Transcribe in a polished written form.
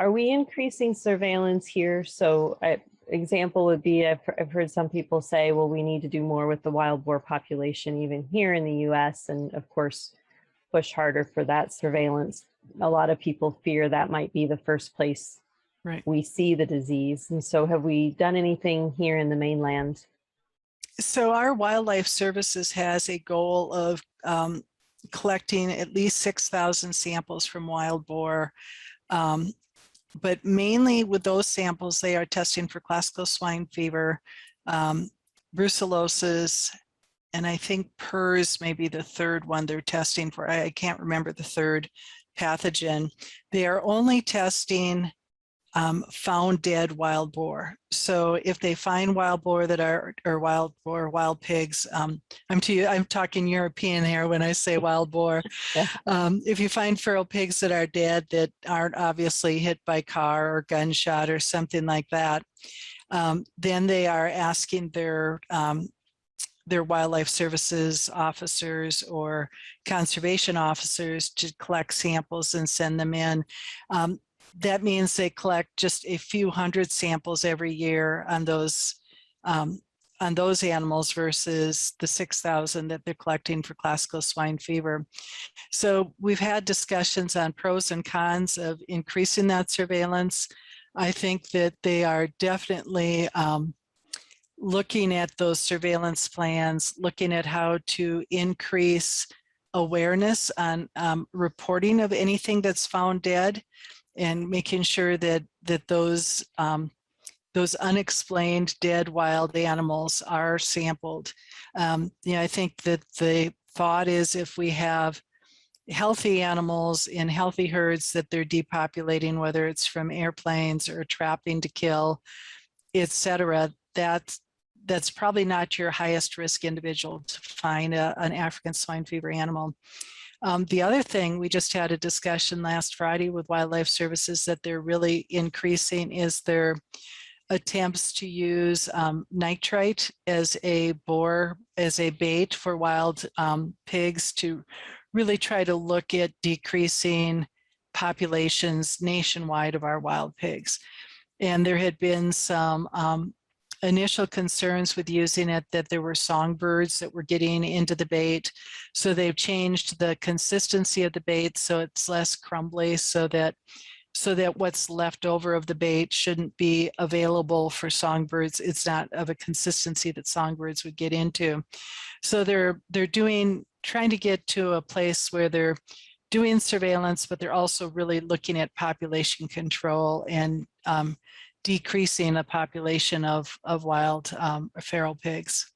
are we increasing surveillance here? So example would be, I've heard some people say, well, we need to do more with the wild boar population, even here in the US, and of course, push harder for that surveillance. A lot of people fear that might be the first place we see the disease. And so have we done anything here in the mainland? So our Wildlife Services has a goal of collecting at least 6,000 samples from wild boar. But mainly with those samples, they are testing for classical swine fever, brucellosis, and I think PRRS may be the third one they're testing for. I can't remember the third pathogen. They are only testing found dead wild boar. So if they find wild boar that are, or wild boar, wild pigs, I'm talking European here when I say wild boar. Yeah. If you find feral pigs that are dead, that aren't obviously hit by car or gunshot or something like that, then they are asking their Wildlife Services officers or conservation officers to collect samples and send them in. That means they collect just a few hundred samples every year on those animals versus the 6,000 that they're collecting for classical swine fever. So we've had discussions on pros and cons of increasing that surveillance. I think that they are definitely looking at those surveillance plans, looking at how to increase awareness on reporting of anything that's found dead, and making sure that those unexplained dead wild animals are sampled. I think that the thought is, if we have healthy animals in healthy herds that they're depopulating, whether it's from airplanes or trapping to kill, etc., that's probably not your highest risk individual to find an African swine fever animal. The other thing, we just had a discussion last Friday with Wildlife Services that they're really increasing is their attempts to use nitrite as a bait for wild pigs, to really try to look at decreasing populations nationwide of our wild pigs. And there had been some initial concerns with using it, that there were songbirds that were getting into the bait. So they've changed the consistency of the bait so it's less crumbly, so that what's left over of the bait shouldn't be available for songbirds. It's not of a consistency that songbirds would get into. So they're trying to get to a place where they're doing surveillance, but they're also really looking at population control and decreasing the population of wild feral pigs.